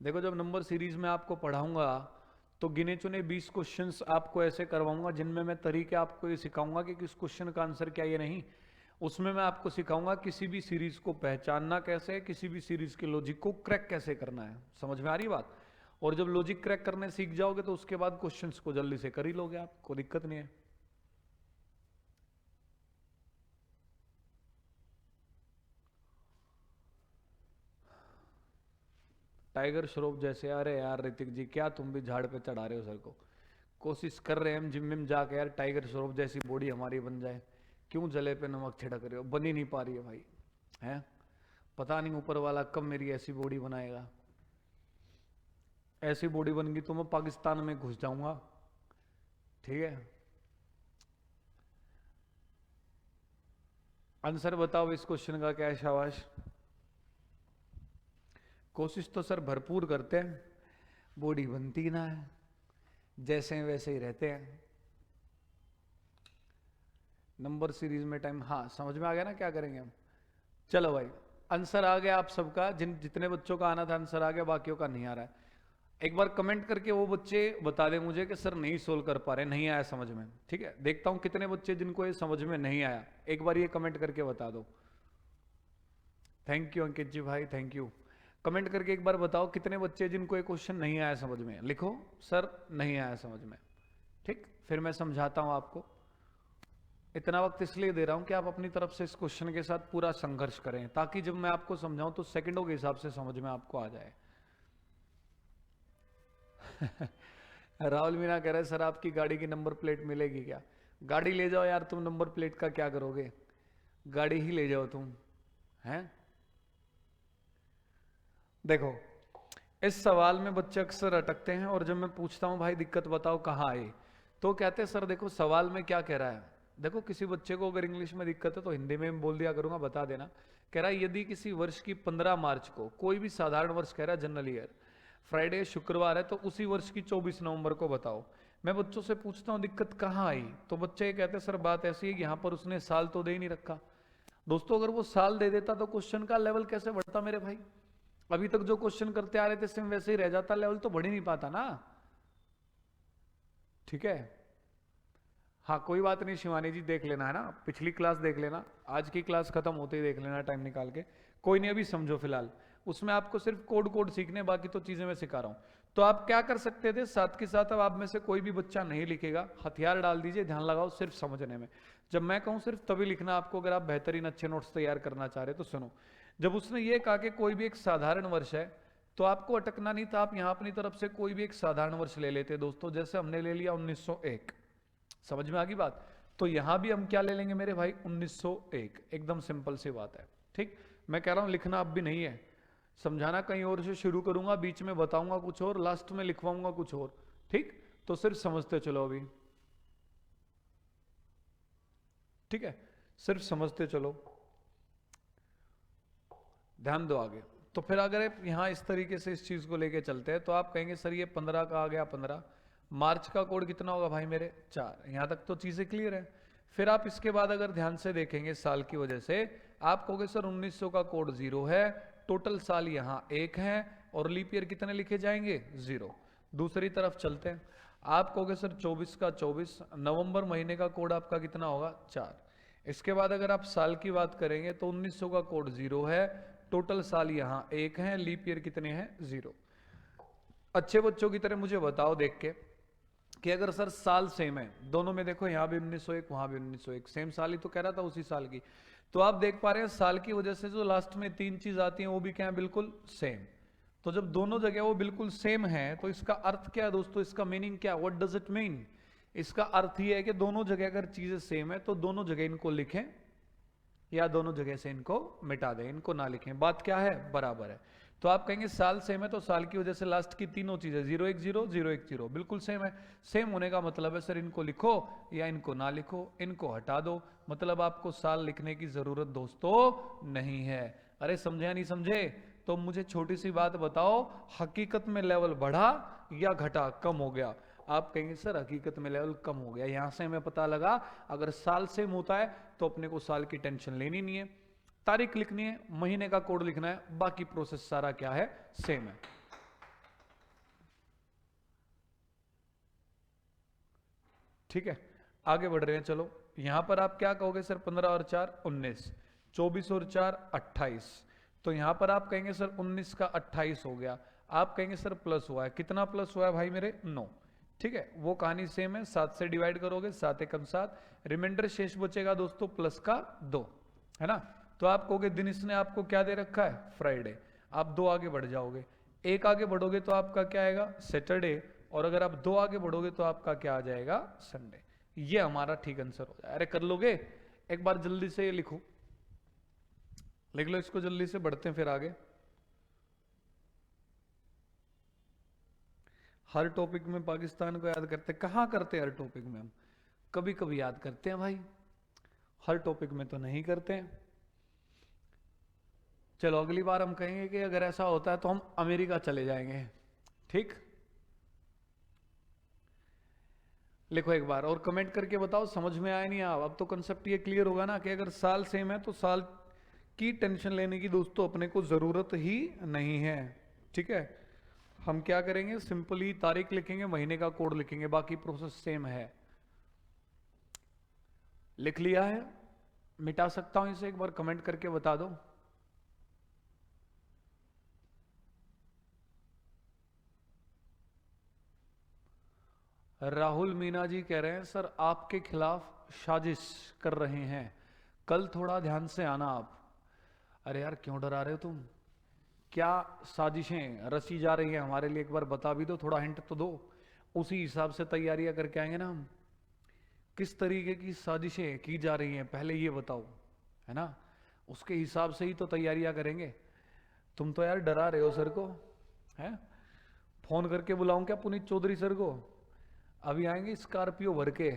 देखो जब नंबर सीरीज में आपको पढ़ाऊंगा तो गिने चुने 20 क्वेश्चंस आपको ऐसे करवाऊंगा जिनमें मैं तरीके आपको ये सिखाऊंगा कि किस क्वेश्चन का आंसर क्या, ये नहीं। उसमें मैं आपको सिखाऊंगा किसी भी सीरीज को पहचानना कैसे है, किसी भी सीरीज के लॉजिक को क्रैक कैसे करना है। समझ में आ रही बात? और जब लॉजिक क्रैक करने सीख जाओगे तो उसके बाद क्वेश्चंस को जल्दी से कर ही लोगे आप, कोई दिक्कत नहीं है। टाइगर श्रॉफ जैसे, अरे यार ऋतिक जी क्या तुम भी झाड़ पे चढ़ा रहे हो सर को। कोशिश कर रहे हैं हम जिम में जाके यार टाइगर श्रॉफ जैसी बॉडी हमारी बन जाए। क्यों जले पे नमक छिड़क रहे हो, बन ही नहीं पा रही है भाई, हैं। पता नहीं ऊपर वाला कब मेरी ऐसी बॉडी बनाएगा। ऐसी बॉडी बन गई तो मैं पाकिस्तान में घुस जाऊंगा, ठीक है। आंसर बताओ इस क्वेश्चन का क्या है, शाबाश। कोशिश तो सर भरपूर करते हैं, बॉडी बनती ना है, जैसे हैं वैसे ही रहते हैं। नंबर सीरीज में टाइम, हाँ समझ में आ गया ना क्या करेंगे हम। चलो भाई आंसर आ गया आप सबका, जितने बच्चों का आना था आंसर आ गया, बाकियों का नहीं आ रहा है। एक बार कमेंट करके वो बच्चे बता दें मुझे कि सर नहीं सोल्व कर पा रहे, नहीं आया समझ में, ठीक है। देखता हूं कितने बच्चे जिनको ये समझ में नहीं आया, एक बार ये कमेंट करके बता दो। थैंक यू अंकित जी भाई, थैंक यू। कमेंट करके एक बार बताओ कितने बच्चे जिनको ये क्वेश्चन नहीं आया समझ में, लिखो सर नहीं आया समझ में, ठीक। फिर मैं समझाता हूं आपको। इतना वक्त इसलिए दे रहा हूं कि आप अपनी तरफ से इस क्वेश्चन के साथ पूरा संघर्ष करें, ताकि जब मैं आपको समझाऊं तो सेकंडों के हिसाब से समझ में आपको आ जाए। राहुल मीना कह रहे सर आपकी गाड़ी की नंबर प्लेट मिलेगी क्या? गाड़ी ले जाओ यार, तुम नंबर प्लेट का क्या करोगे, गाड़ी ही ले जाओ तुम, हैं। देखो इस सवाल में बच्चे अक्सर अटकते हैं, और जब मैं पूछता हूं भाई दिक्कत बताओ कहाँ आई, तो कहते हैं सर देखो सवाल में क्या कह रहा है। देखो किसी बच्चे को अगर इंग्लिश में दिक्कत है तो हिंदी में बोल दिया करूंगा, बता देना। कह रहा है यदि किसी वर्ष की 15 मार्च को, कोई भी साधारण वर्ष कह रहा है जनरल ईयर, फ्राइडे शुक्रवार है, तो उसी वर्ष की 24 नवंबर को बताओ। मैं बच्चों से पूछता हूं दिक्कत कहाँ आई, तो बच्चे कहते हैं सर बात ऐसी है कि यहाँ पर उसने साल तो दे ही नहीं रखा। दोस्तों अगर वो साल दे देता तो क्वेश्चन का लेवल कैसे बढ़ता मेरे भाई? अभी तक जो क्वेश्चन करते आ रहे थे सेम वैसे ही रह जाता, लेवल तो बढ़ ही नहीं पाता ना, ठीक है। हाँ कोई बात नहीं शिवानी जी, देख लेना है ना, पिछली क्लास देख लेना, आज की क्लास खत्म होते ही देख लेना टाइम निकाल के। कोई नहीं, अभी समझो फिलहाल, उसमें आपको सिर्फ कोड कोड सीखने, बाकी तो चीजें मैं सिखा रहा हूँ। तो आप क्या कर सकते थे, साथ के साथ अब आप में से कोई भी बच्चा नहीं लिखेगा, हथियार डाल दीजिए, ध्यान लगाओ सिर्फ समझने में। जब मैं कहूँ सिर्फ तभी लिखना आपको, अगर आप बेहतरीन अच्छे नोट्स तैयार करना चाह रहे तो सुनो। जब उसने ये कहा कि कोई भी एक साधारण वर्ष है, तो आपको अटकना नहीं था, आप यहाँ अपनी तरफ से कोई भी एक साधारण वर्ष ले लेते दोस्तों, जैसे हमने ले लिया 1901। समझ में आ गई बात? तो यहां भी हम क्या ले लेंगे मेरे भाई, 1901, एकदम सिंपल सी बात है। ठीक, मैं कह रहा हूं लिखना अब भी नहीं है, समझाना कहीं और से शुरू करूंगा, बीच में बताऊंगा कुछ और, लास्ट में लिखवाऊंगा कुछ और। ठीक, तो सिर्फ समझते चलो अभी, ठीक है, सिर्फ समझते चलो, ध्यान दो आगे। तो फिर अगर यहां इस तरीके से इस चीज को लेके चलते हैं, तो आप कहेंगे सर ये 15 का आ गया 15, मार्च का कोड कितना होगा भाई मेरे 4, यहां तक तो चीजें क्लियर है। फिर आप इसके बाद अगर ध्यान से देखेंगे साल की वजह से, आप कहोगे सर 1900 का कोड 0 है, टोटल साल यहां 1 है, और लीप ईयर कितने लिखे जाएंगे 0। दूसरी तरफ चलते हैं, आप कहोगे सर 24 का 24, नवंबर महीने का कोड आपका कितना होगा 4। इसके बाद अगर आप साल की बात करेंगे तो 1900 का कोड 0 है, टोटल साल यहां 1 है, लीप ईयर कितने हैं 0। अच्छे बच्चों की तरह मुझे बताओ देख के कि अगर सर साल सेम है दोनों में, देखो यहां भी 1901 वहां भी 1901, सेम साल ही तो कह रहा था उसी साल की, तो आप देख पा रहे हैं साल की वजह से जो लास्ट में 3 चीज आती हैं वो भी क्या है, बिल्कुल सेम। तो जब दोनों जगह वो बिल्कुल सेम है, तो इसका अर्थ क्या है दोस्तों, इसका मीनिंग क्या, व्हाट डज इट मीन? इसका अर्थ ये है कि दोनों जगह अगर चीजें सेम है तो दोनों जगह इनको लिखें, या दोनों जगह से इनको मिटा दें, इनको ना लिखें, बात क्या है, बराबर है। तो आप कहेंगे साल सेम है, तो साल की वजह से लास्ट की तीनों चीजें 010 010 बिल्कुल सेम है। सेम होने का मतलब है सर इनको लिखो या इनको ना लिखो, इनको हटा दो, मतलब आपको साल लिखने की जरूरत दोस्तों नहीं है। अरे समझे या नहीं समझे? तो मुझे छोटी सी बात बताओ, हकीकत में लेवल बढ़ा या घटा, कम हो गया? आप कहेंगे सर हकीकत में लेवल कम हो गया। यहां से हमें पता लगा अगर साल सेम होता है तो अपने को साल की टेंशन लेनी नहीं है, तारीख लिखनी है, महीने का कोड लिखना है, बाकी प्रोसेस सारा क्या है, सेम है। ठीक है, आगे बढ़ रहे हैं, चलो यहां पर आप क्या कहोगे सर, 15 और 4 19, 24 और 4 28, तो यहां पर आप कहेंगे सर 19 का 28 हो गया, आप कहेंगे सर प्लस हुआ है, कितना प्लस हुआ है भाई मेरे 9। ठीक है, वो कहानी सेम है, 7 से डिवाइड करोगे 7 एकम 7, रिमाइंडर शेष बचेगा दोस्तों प्लस का 2, है ना। तो आप कहोगे दिनेश ने आपको क्या दे रखा है, फ्राइडे, आप 2 आगे बढ़ जाओगे, एक आगे बढ़ोगे तो आपका क्या आएगा, सैटरडे, और अगर आप 2 आगे बढ़ोगे तो आपका क्या आ जाएगा, संडे। ये हमारा ठीक आंसर हो जाए। अरे कर लोगे, एक बार जल्दी से ये लिखो, लिख लो इसको जल्दी से, बढ़ते हैं फिर आगे। हर टॉपिक में पाकिस्तान को याद करते, कहाँ करते हैं हर टॉपिक में, हम कभी कभी याद करते हैं भाई, हर टॉपिक में तो नहीं करते हैं। चलो अगली बार हम कहेंगे कि अगर ऐसा होता है तो हम अमेरिका चले जाएंगे। ठीक, लिखो एक बार और कमेंट करके बताओ समझ में आया नहीं आया। अब तो कंसेप्ट ये क्लियर होगा ना कि अगर साल सेम है तो साल की टेंशन लेने की दोस्तों अपने को जरूरत ही नहीं है। ठीक है, हम क्या करेंगे, सिंपली तारीख लिखेंगे, महीने का कोड लिखेंगे, बाकी प्रोसेस सेम है। लिख लिया है, मिटा सकता हूं इसे, एक बार कमेंट करके बता दो। राहुल मीना जी कह रहे हैं सर आपके खिलाफ साजिश कर रहे हैं, कल थोड़ा ध्यान से आना आप। अरे यार क्यों डरा रहे हो तुम, क्या साजिशें रची जा रही हैं हमारे लिए, एक बार बता भी दो, थोड़ा हिंट तो दो, उसी हिसाब से तैयारियां करके आएंगे ना हम। किस तरीके की साजिशें की जा रही हैं पहले ये बताओ, है ना, उसके हिसाब से ही तो तैयारियां करेंगे। तुम तो यार डरा रहे हो सर को, है, फोन करके बुलाऊं क्या पुनीत चौधरी सर को, अभी आएंगे स्कॉर्पियो भर के।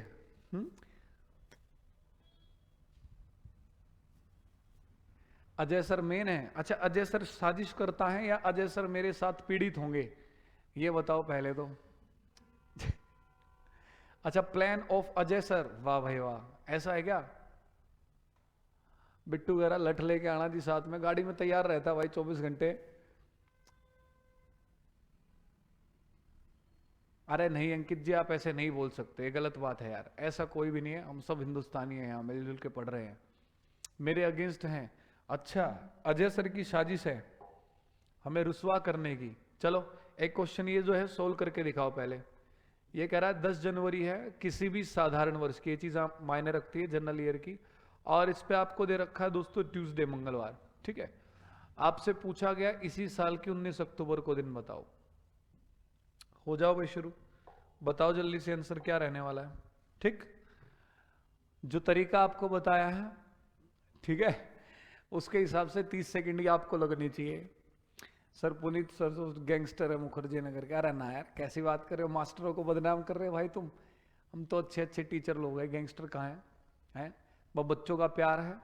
अजय सर मेन है, अच्छा अजय सर साजिश करता है या अजय सर मेरे साथ पीड़ित होंगे, ये बताओ पहले तो। अच्छा प्लान ऑफ अजय सर, वाह भाई वाह, ऐसा है क्या? बिट्टू वगैरह लठ लेके आना जी साथ में, गाड़ी में तैयार रहता भाई 24 घंटे। अरे नहीं अंकित जी, आप ऐसे नहीं बोल सकते, ये गलत बात है यार, ऐसा कोई भी नहीं है, हम सब हिंदुस्तानी हैं यहाँ, मिलजुल के पढ़ रहे हैं। मेरे अगेंस्ट हैं? अच्छा, अजय सर की साजिश है हमें रुसवा करने की। चलो एक क्वेश्चन ये जो है सोल्व करके दिखाओ पहले। ये कह रहा है 10 जनवरी है किसी भी साधारण वर्ष की, ये चीज आप मायने रखती है जनरल ईयर की, और इस पे आपको दे रखा है दोस्तों ट्यूसडे, मंगलवार। ठीक है, आपसे पूछा गया इसी साल की 19 अक्टूबर को दिन बताओ। हो जाओ भाई शुरू, बताओ जल्दी से आंसर क्या रहने वाला है। ठीक, जो तरीका आपको बताया है, ठीक है, उसके हिसाब से 30 सेकंड की आपको लगनी चाहिए। सर पुनीत सर तो गैंगस्टर है मुखर्जी नगर के। अरे ना यार, कैसी बात कर रहे हो, मास्टरों को बदनाम कर रहे हो भाई तुम। हम तो अच्छे अच्छे टीचर लोग हैं, गैंगस्टर कहाँ हैं? वो बच्चों का प्यार है,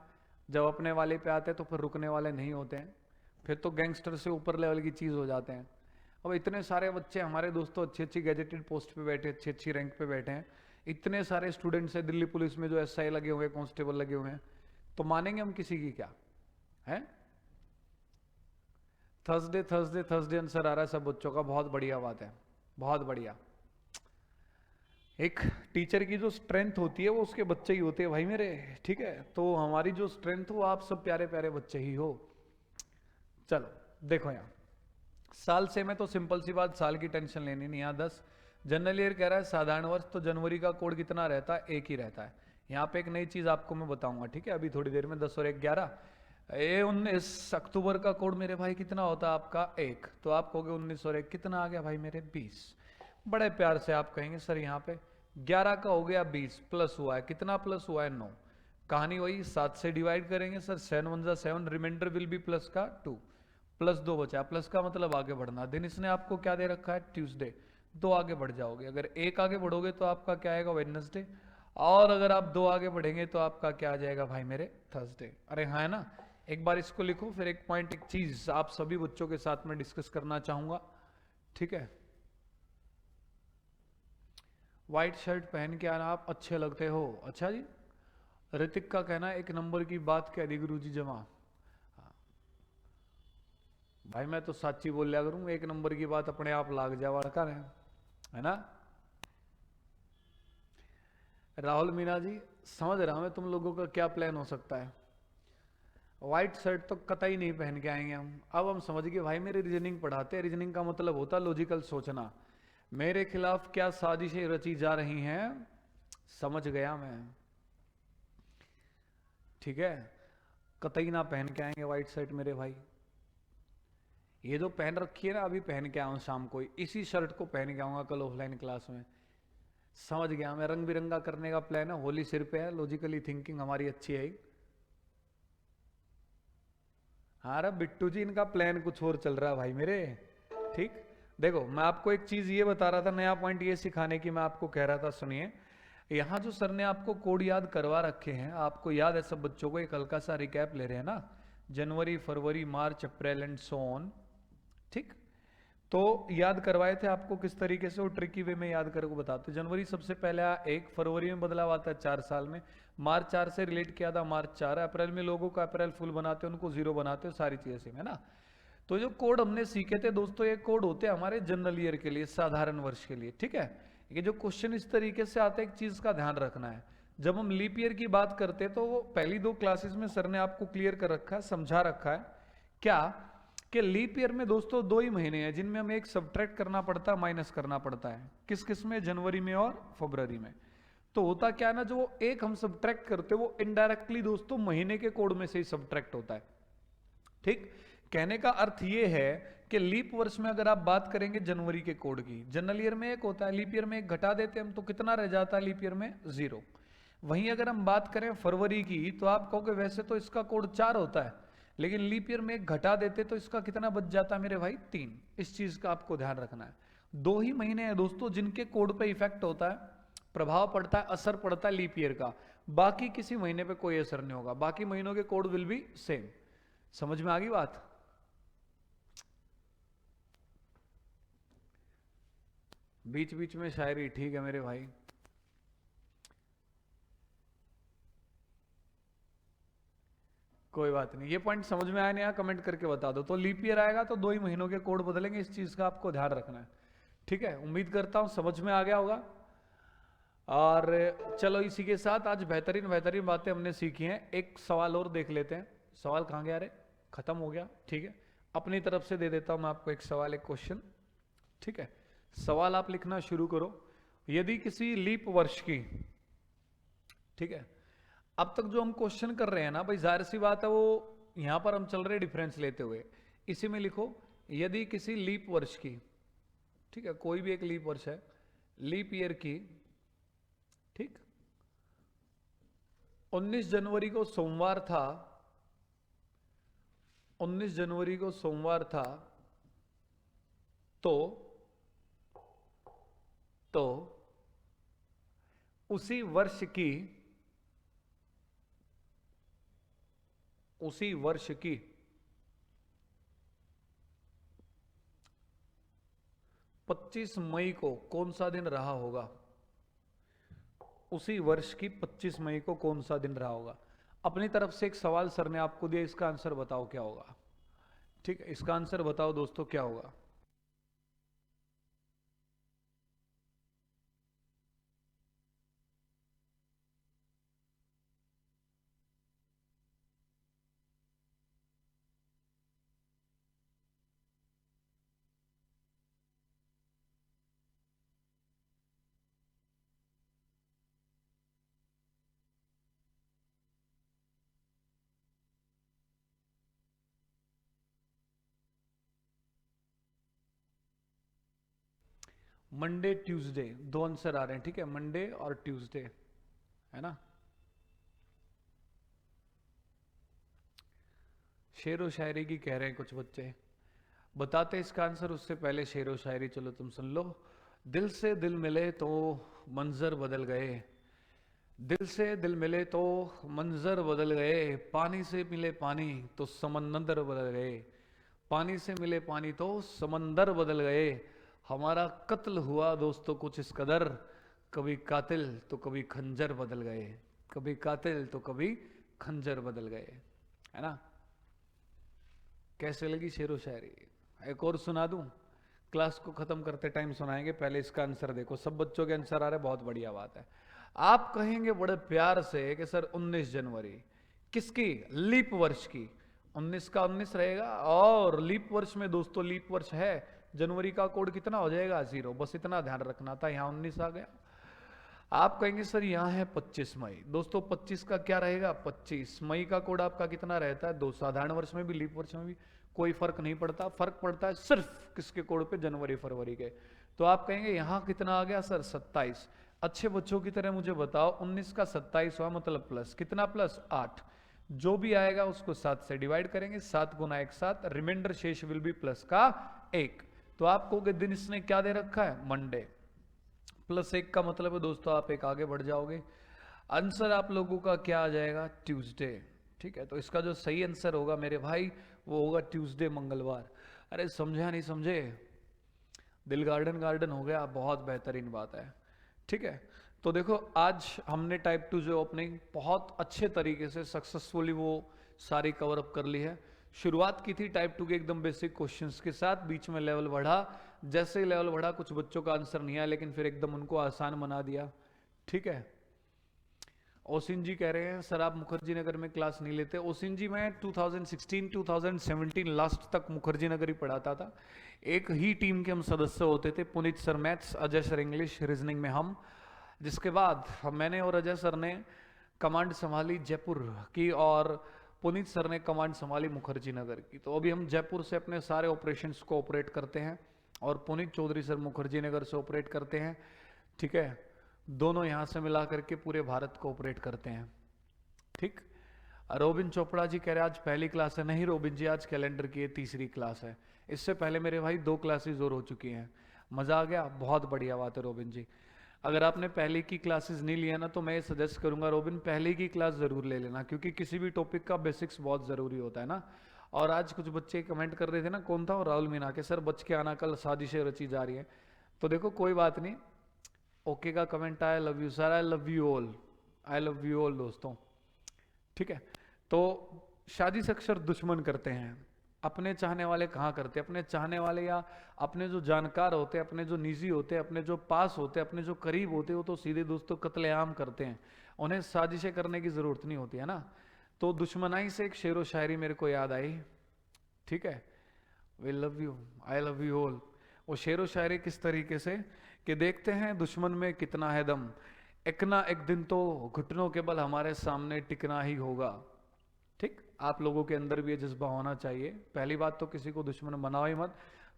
जब अपने वाले पे आते हैं तो फिर रुकने वाले नहीं होते हैं, फिर तो गैंगस्टर से ऊपर लेवल की चीज़ हो जाते हैं। अब इतने सारे बच्चे हमारे दोस्तों अच्छी अच्छी गैजेटेड पोस्ट पे बैठे, अच्छी अच्छी रैंक पे बैठे हैं, इतने सारे स्टूडेंट्स हैं दिल्ली पुलिस में जो एसआई लगे हुए हैं, कांस्टेबल लगे हुए हैं, तो मानेंगे हम किसी की क्या है? थर्सडे थर्सडे थर्सडे आंसर आ रहा है सब बच्चों का, बहुत बढ़िया बात है, बहुत बढ़िया। एक टीचर की जो स्ट्रेंथ होती है वो उसके बच्चे ही होते हैं भाई मेरे, ठीक है, तो हमारी जो स्ट्रेंथ हो आप सब प्यारे प्यारे बच्चे ही हो। चलो देखो यहाँ साल से में तो सिंपल सी बात, साल की टेंशन लेनी नहीं। यहाँ 10 जनरल ईयर कह रहा है साधारण वर्ष, तो जनवरी का कोड कितना रहता है? एक ही रहता है। यहाँ पे एक नई चीज आपको मैं बताऊंगा, ठीक है, अभी थोड़ी देर में। 10 और 1 11, ये 19 अक्टूबर का कोड मेरे भाई कितना होता है आपका? 1, तो आप कहोगे 19 और 1 कितना आ गया भाई मेरे? 20। बड़े प्यार से आप कहेंगे सर यहाँ पे 11 का हो गया 20, प्लस हुआ है कितना? प्लस हुआ है 9। कहानी वही, 7 से डिवाइड करेंगे सर, 7 1 जा 7, रिमाइंडर विल बी प्लस का 2, प्लस 2 बचा, प्लस का मतलब आगे बढ़ना। दिन इसने आपको क्या दे रखा है? ट्यूसडे, 2 आगे बढ़ जाओगे। अगर 1 आगे बढ़ोगे तो आपका क्या आएगा? वेडनेसडे, और अगर आप 2 आगे बढ़ेंगे तो आपका क्या आ जाएगा भाई मेरे? थर्सडे। अरे हाँ है ना, एक बार इसको लिखो, फिर एक पॉइंट, एक चीज आप सभी बच्चों के साथ में डिस्कस करना चाहूंगा, ठीक है। व्हाइट शर्ट पहन के आना, आप अच्छे लगते हो। अच्छा जी, ऋतिक का कहना है 1 नंबर की बात कह दी गुरुजी जमा। भाई मैं तो सच्ची बोल लिया करूं, 1 नंबर की बात अपने आप लाग जावा कर है ना। राहुल मीना जी, समझ रहा हूं मैं तुम लोगों का क्या प्लान हो सकता है। व्हाइट शर्ट तो कतई नहीं पहन के आएंगे हम। अब हम समझ गए भाई, मेरे रीजनिंग पढ़ाते हैं, रीजनिंग का मतलब होता है लॉजिकल सोचना। मेरे खिलाफ क्या साजिशें रची जा रही हैं, समझ गया मैं, ठीक है। कतई ना पहन के आएंगे व्हाइट शर्ट मेरे भाई। ये जो पहन रखी है ना, अभी पहन के आऊं शाम को, इसी शर्ट को पहन के आऊंगा कल ऑफलाइन क्लास में। समझ गया मैं, रंग बिरंगा करने का प्लान है, होली सिर पे है, लॉजिकली थिंकिंग हमारी अच्छी है। हाँ रे बिट्टू जी, इनका प्लान कुछ और चल रहा है भाई मेरे, ठीक। देखो मैं आपको एक चीज ये बता रहा था, नया पॉइंट ये सिखाने की मैं आपको कह रहा था, सुनिए। यहाँ जो सर ने आपको कोड याद करवा रखे हैं, आपको याद है सब बच्चों को, एक हल्का सा रिकैप ले रहे हैं ना, जनवरी फरवरी मार्च अप्रैल एंड सो ऑन, ठीक। तो याद करवाए थे आपको किस तरीके से, वो ट्रिकी वे में याद करके बताते। जनवरी सबसे पहले 1, फरवरी में बदलाव आता है 4 साल में, मार्च 4 से रिलेट किया था, मार्च 4 है, अप्रैल में लोगों का अप्रैल फुल बनाते हैं, उनको 0 बनाते हैं, सारी चीजें सेम है ना। तो जो कोड हमने सीखे थे दोस्तों, ये कोड होते हैं हमारे जनरल ईयर के लिए, साधारण वर्ष के लिए, ठीक है। ये जो क्वेश्चन इस तरीके से आते हैं, एक चीज का ध्यान रखना है, जब हम लीप ईयर की बात करते हैं तो वो पहली 2 क्लासेस में सर ने आपको क्लियर कर रखा है, समझा रखा है क्या, कि लीप ईयर में दोस्तों 2 ही महीने हैं जिनमें हमें एक सब्ट्रैक्ट करना पड़ता है, माइनस करना पड़ता है। किस किस में? जनवरी में और फरवरी में। तो होता क्या है ना, जो एक हम सब्ट्रैक्ट करते हैं वो इनडायरेक्टली दोस्तों महीने के कोड में से ही सब्ट्रैक्ट होता है, ठीक। कहने का अर्थ ये है कि लीप वर्ष में अगर आप बात करेंगे जनवरी के कोड की, जनरल ईयर में 1 होता है, लीप ईयर में 1 घटा देते हैं हम, तो कितना रह जाता है लीप ईयर में? 0। वहीं अगर हम बात करें फरवरी की, तो आप कहोगे वैसे तो इसका कोड 4 होता है, लेकिन लीप ईयर में 1 घटा देते तो इसका कितना बच जाता है मेरे भाई? 3। इस चीज का आपको ध्यान रखना है। 2 ही महीने हैं दोस्तों जिनके कोड पे इफेक्ट होता है, प्रभाव पड़ता है, असर पड़ता है लीप ईयर का, बाकी किसी महीने पे कोई असर नहीं होगा, बाकी महीनों के कोड विल बी सेम। समझ में आ गई बात? बीच बीच में शायरी, ठीक है मेरे भाई। कोई बात नहीं, ये पॉइंट समझ में आया नहीं आया कमेंट करके बता दो। तो लीप ईयर आएगा तो 2 ही महीनों के कोड बदलेंगे, इस चीज का आपको ध्यान रखना है, ठीक है, उम्मीद करता हूं समझ में आ गया होगा। और चलो इसी के साथ आज बेहतरीन बेहतरीन बातें हमने सीखी हैं। एक सवाल और देख लेते हैं। सवाल कहाँ गया रे? खत्म हो गया। ठीक है, अपनी तरफ से दे देता हूं मैं आपको एक सवाल, एक क्वेश्चन। ठीक है, सवाल आप लिखना शुरू करो। यदि किसी लीप वर्ष की, ठीक है, अब तक जो हम क्वेश्चन कर रहे हैं ना भाई, जाहिर सी बात है वो यहां पर हम चल रहे डिफरेंस लेते हुए। इसी में लिखो, यदि किसी लीप वर्ष की, ठीक है, कोई भी एक लीप वर्ष है, लीप ईयर की, ठीक, 19 जनवरी को सोमवार था, 19 जनवरी को सोमवार था, तो तो उसी वर्ष की, उसी वर्ष की 25 मई को कौन सा दिन रहा होगा? उसी वर्ष की 25 मई को कौन सा दिन रहा होगा? अपनी तरफ से एक सवाल सर ने आपको दिया, इसका आंसर बताओ क्या होगा। ठीक है, इसका आंसर बताओ दोस्तों क्या होगा। मंडे ट्यूसडे, दो आंसर आ रहे हैं। ठीक है, मंडे और ट्यूसडे, है ना। शेरो शायरी की कह रहे हैं कुछ बच्चे, बताते इसका आंसर उससे पहले शेरो शायरी चलो तुम सुन लो। दिल से दिल मिले तो मंजर बदल गए, दिल से दिल मिले तो मंजर बदल गए, पानी से मिले पानी तो समंदर बदल गए, पानी से मिले पानी तो समंदर बदल गए, हमारा कत्ल हुआ दोस्तों कुछ इस कदर, कभी कातिल तो कभी खंजर बदल गए, कभी कातिल तो कभी खंजर बदल गए, है ना। कैसे लगी शेरो शायरी? एक और सुना दूं? क्लास को खत्म करते टाइम सुनाएंगे, पहले इसका आंसर देखो। सब बच्चों के आंसर आ रहे, बहुत बढ़िया बात है। आप कहेंगे बड़े प्यार से कि सर 19 जनवरी किसकी? लीप वर्ष की। 19 का 19 रहेगा, और लीप वर्ष में दोस्तों लीप वर्ष है, जनवरी का कोड कितना हो जाएगा? 0। बस इतना ध्यान रखना था, यहां 19 आ गया। आप कहेंगे सर यहां है 25 मई। दोस्तों 25 का क्या रहेगा? 25 मई का कोड आपका कितना रहता है? 2। साधारण वर्ष में भी लीप वर्ष में भी कोई फर्क नहीं पड़ता, फर्क पड़ता है सिर्फ किसके कोड पे? जनवरी फरवरी के। तो आप कहेंगे यहां कितना आ गया सर? 27। अच्छे बच्चों की तरह मुझे बताओ, 19 का 27 हुआ मतलब प्लस कितना? प्लस 8। जो भी आएगा उसको 7 से डिवाइड करेंगे, 7 गुना 1 7, रिमाइंडर शेष विल बी प्लस का 1। तो आपको दिन इसने क्या दे रखा है? मंडे। प्लस 1 का मतलब है दोस्तों आप एक आगे बढ़ जाओगे। आंसर आप लोगों का क्या आ जाएगा? ट्यूसडे। ठीक है, तो इसका जो सही आंसर होगा मेरे भाई वो होगा ट्यूसडे, मंगलवार। अरे समझा नहीं समझे? दिल गार्डन गार्डन हो गया, बहुत बेहतरीन बात है। ठीक है, तो देखो आज हमने टाइप 2 जो ओपनिंग बहुत अच्छे तरीके से सक्सेसफुली वो सारी कवर अप कर ली है। शुरुआत की थी टाइप 2 के एकदम बेसिक क्वेश्चंस के साथ, बीच में लेवल बढ़ा, जैसे ही लेवल बढ़ा कुछ बच्चों का आंसर नहीं आया, लेकिन फिर एकदम उनको आसान बना दिया। ठीक है, ओसिन जी कह रहे हैं सर आप मुखर्जी नगर में क्लास नहीं लेते। ओसिन जी मैं 2016 2017 लास्ट तक मुखर्जी नगर ही पढ़ाता था। एक ही टीम के हम सदस्य होते थे, Puneet sir maths, Ajay sir English, reasoning में हम। जिसके बाद मैंने और अजय सर ने कमांड संभाली जयपुर की, और पुनीत सर ने कमांड संभाली मुखर्जी नगर की। तो अभी हम जयपुर से अपने सारे ऑपरेशंस को ऑपरेट करते हैं, और पुनीत चौधरी सर मुखर्जी नगर से ऑपरेट करते हैं। ठीक है, दोनों यहां से मिला करके पूरे भारत को ऑपरेट करते हैं। ठीक, रोबिन चोपड़ा जी कह रहे आज पहली क्लास है। नहीं रोबिन जी, आज कैलेंडर की तीसरी क्लास है। इससे पहले मेरे भाई 2 क्लासेस और हो चुकी हैं। मजा आ गया? बहुत बढ़िया बात है रोबिन जी। अगर आपने पहले की क्लासेस नहीं लिया ना, तो मैं सजेस्ट करूंगा रोबिन पहले की क्लास जरूर ले लेना, क्योंकि किसी भी टॉपिक का बेसिक्स बहुत जरूरी होता है ना। और आज कुछ बच्चे कमेंट कर रहे थे ना, कौन था? और राहुल मीना के सर बच के आना, कल साजिशें रची जा रही है। तो देखो कोई बात नहीं, ओके का कमेंट आया, love you sir, I love you all, I love you all दोस्तों। ठीक है, तो शादी से अक्सर दुश्मन करते हैं, अपने चाहने वाले कहाँ करते, अपने चाहने वाले या अपने जो जानकार होते हैं, अपने जो निजी होते हैं, अपने जो पास होते हैं, अपने जो करीब होते हैं, वो तो सीधे दोस्तों कत्लेआम करते हैं। उन्हें साजिशें करने की जरूरत नहीं होती है ना। तो दुश्मनाई से एक शेरो शायरी मेरे को याद आई, ठीक है, we love you, I love you all. वो शेरो शायरी किस तरीके से कि देखते हैं दुश्मन में कितना है दम, एक ना एक दिन तो घुटनों के बल हमारे सामने टिकना ही होगा। ठीक, आप लोगों के अंदर भी ये जज्बा होना चाहिए। पहली बात तो किसी को दुश्मन बनाओ ही मत,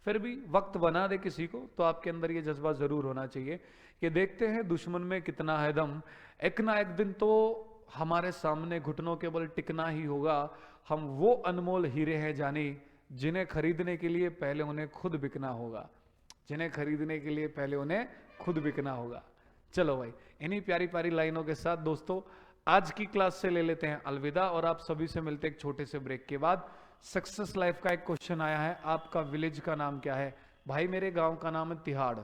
फिर भी वक्त बना दे किसी को तो आपके अंदर ये जज्बा जरूर होना चाहिए कि देखते हैं दुश्मन में कितना है दम, एक ना एक दिन तो हमारे सामने घुटनों के बल टिकना ही होगा। हम वो अनमोल हीरे हैं जानी, जिन्हें खरीदने के लिए पहले उन्हें खुद बिकना होगा, जिन्हें खरीदने के लिए पहले उन्हें खुद बिकना होगा। चलो भाई, इन्हीं प्यारी प्यारी लाइनों के साथ दोस्तों आज की क्लास से ले लेते हैं अलविदा, और आप सभी से मिलते हैं एक छोटे से ब्रेक के बाद। सक्सेस लाइफ का एक क्वेश्चन आया है, आपका विलेज का नाम क्या है? भाई मेरे गांव का नाम है तिहाड़,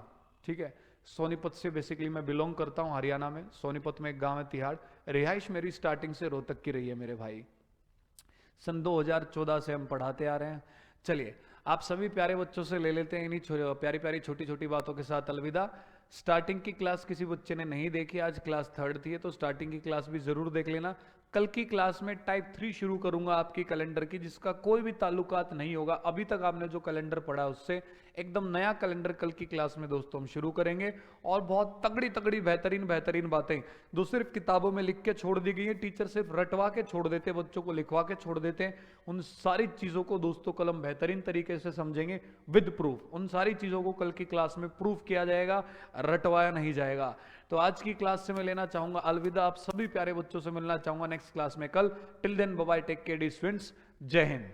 ठीक है। सोनीपत से बेसिकली मैं बिलोंग करता हूं, हरियाणा में सोनीपत में एक गांव है तिहाड़। रिहाइश मेरी स्टार्टिंग से रोहतक की रही है मेरे भाई, सन 2014 से हम पढ़ाते आ रहे हैं। चलिए आप सभी प्यारे बच्चों से ले लेते हैं इन्हीं प्यारी प्यारी छोटी छोटी बातों के साथ अलविदा। स्टार्टिंग की क्लास किसी बच्चे ने नहीं देखी, आज क्लास 3rd थी, तो स्टार्टिंग की क्लास भी जरूर देख लेना। कल की क्लास में टाइप 3 शुरू करूंगा आपकी कैलेंडर की, जिसका कोई भी ताल्लुकात नहीं होगा अभी तक आपने जो कैलेंडर पढ़ा उससे। एकदम नया कैलेंडर कल की क्लास में दोस्तों हम शुरू करेंगे, और बहुत तगड़ी तगड़ी बेहतरीन बेहतरीन बातें जो सिर्फ किताबों में लिख के छोड़ दी गई है, टीचर सिर्फ रटवा के छोड़ देते हैं, बच्चों को लिखवा के छोड़ देते हैं, उन सारी चीजों को दोस्तों कल हम बेहतरीन तरीके से समझेंगे विद प्रूफ। उन सारी चीजों को कल की क्लास में प्रूफ किया जाएगा, रटवाया नहीं जाएगा। तो आज की क्लास से मैं लेना चाहूंगा अलविदा, आप सभी प्यारे बच्चों से मिलना चाहूंगा नेक्स्ट क्लास में कल। Till then bye bye, take care dear students, जय हिंद।